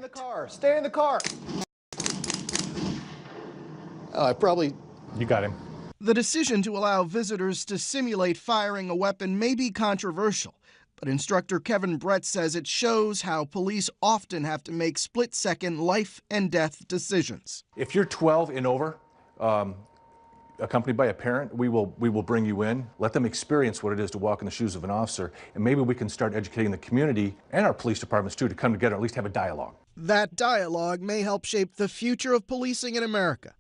suspect. Stay in the car. You got him. The decision to allow visitors to simulate firing a weapon may be controversial, but instructor Kevin Brett says it shows how police often have to make split-second life and death decisions. If you're 12 and over, accompanied by a parent, we will bring you in, let them experience what it is to walk in the shoes of an officer, and maybe we can start educating the community and our police departments too to come together and at least have a dialogue. That dialogue may help shape the future of policing in America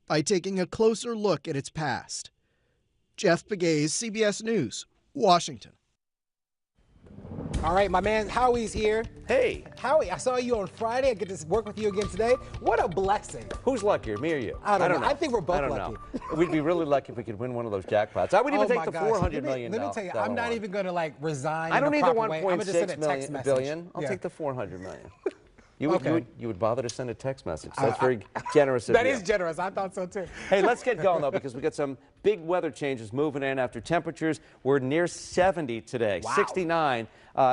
by taking a closer look at its past. Jeff Pegues, CBS News, Washington. All right, my man Howie's here. Hey. Howie, I saw you on Friday. I get to work with you again today. What a blessing. Who's luckier, me or you? I don't know. I think we're both lucky. We'd be really lucky if we could win one of those jackpots. I would even take the $400 million. Let me tell you, I'm not even going to resign. I don't need the 1.6 billion. I'll take the $400 million. You would bother to send a text message. That's very generous of you. That is generous. I thought so too. Hey, let's get going though, because we got some big weather changes moving in after temperatures were near 70 today. Wow. 69.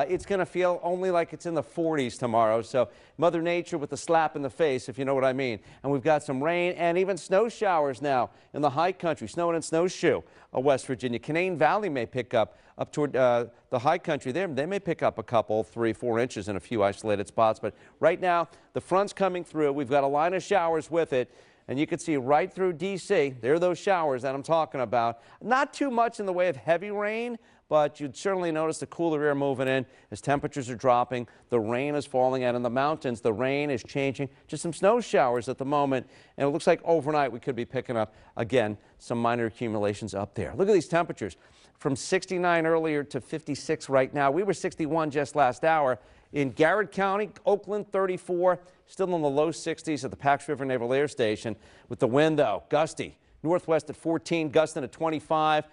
It's going to feel only like it's in the 40s tomorrow. So Mother Nature with the slap in the face, if you know what I mean. And we've got some rain and even snow showers now in the high country. Snow and snowshoe of West Virginia. Canaan Valley may pick up toward the high country there. They may pick up a couple, 3-4 inches in a few isolated spots. But right now, the front's coming through. We've got a line of showers with it. And you can see right through D.C., there are those showers that I'm talking about. Not too much in the way of heavy rain, but you'd certainly notice the cooler air moving in as temperatures are dropping. The rain is falling, and in the mountains, the rain is changing. Just some snow showers at the moment, and it looks like overnight we could be picking up, again, some minor accumulations up there. Look at these temperatures. From 69 earlier to 56 right now. We were 61 just last hour. In Garrett County, Oakland 34, still in the low 60s at the Pax River Naval Air Station. With the wind, though, gusty. Northwest at 14, gusting at 25.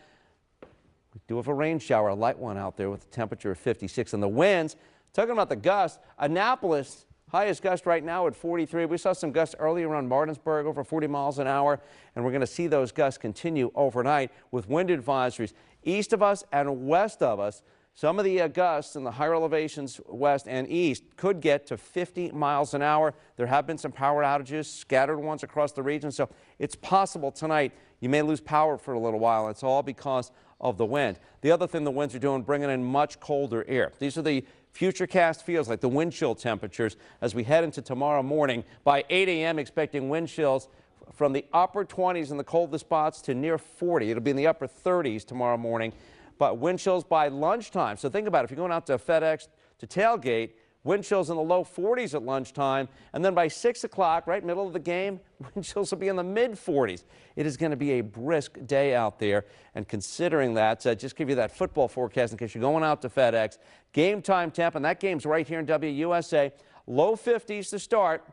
We do have a rain shower, a light one out there with a temperature of 56. And the winds, talking about the gusts, Annapolis, highest gust right now at 43. We saw some gusts earlier around Martinsburg, over 40 miles an hour. And we're going to see those gusts continue overnight with wind advisories east of us and west of us. Some of the gusts in the higher elevations west and east could get to 50 miles an hour. There have been some power outages, scattered ones across the region, so it's possible tonight you may lose power for a little while. It's all because of the wind. The other thing the winds are doing, bringing in much colder air. These are the futurecast feels, like the wind chill temperatures as we head into tomorrow morning. By 8 a.m., expecting wind chills from the upper 20s in the coldest spots to near 40. It'll be in the upper 30s tomorrow morning. But wind chills by lunchtime. So think about it. If you're going out to FedEx to tailgate, wind chills in the low 40s at lunchtime. And then by 6 o'clock, right middle of the game, wind chills will be in the mid 40s. It is going to be a brisk day out there. And considering that, just give you that football forecast in case you're going out to FedEx. Game time temp, and that game's right here in WUSA. Low 50s to start.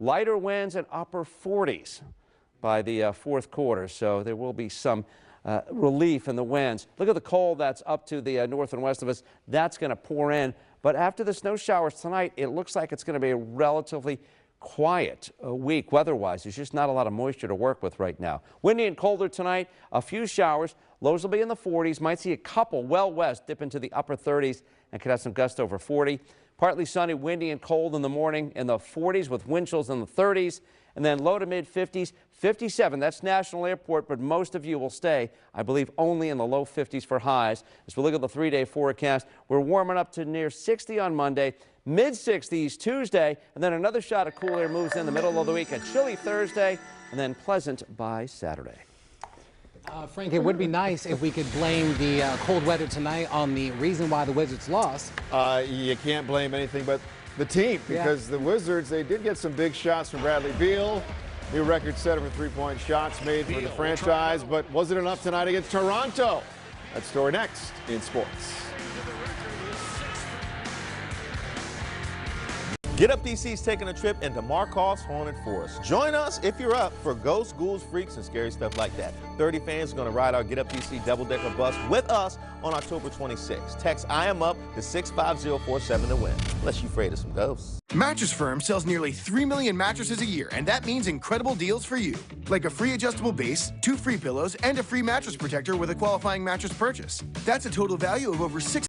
Lighter winds and upper 40s by the fourth quarter. So there will be some relief in the winds. Look at the cold that's up to the north and west of us. That's going to pour in. But after the snow showers tonight, it looks like it's going to be a relatively quiet week weather-wise. There's just not a lot of moisture to work with right now. Windy and colder tonight. A few showers. Lows will be in the 40s. Might see a couple well west dip into the upper 30s and could have some gusts over 40. Partly sunny, windy and cold in the morning in the 40s with wind chills in the 30s. And then low to mid 50s, 57. That's National Airport, but most of you will stay, I believe, only in the low 50s for highs. As we look at the 3-day forecast, we're warming up to near 60 on Monday, mid 60s Tuesday, and then another shot of cool air moves in the middle of the week. A chilly Thursday, and then pleasant by Saturday. Frank, it would be nice if we could blame the cold weather tonight on the reason why the Wizards lost. You can't blame anything but the team, because the Wizards, they did get some big shots from Bradley Beal. New record setter for three-point shots made for the franchise, but was it enough tonight against Toronto? That story next in sports. Get Up DC's taking a trip into Markov's Haunted Forest. Join us if you're up for ghosts, ghouls, freaks, and scary stuff like that. 30 fans are going to ride our Get Up DC double-decker bus with us on October 26th. Text I am up to 65047 to win, unless you're afraid of some ghosts. Mattress Firm sells nearly 3 million mattresses a year, and that means incredible deals for you. Like a free adjustable base, 2 free pillows, and a free mattress protector with a qualifying mattress purchase. That's a total value of over $6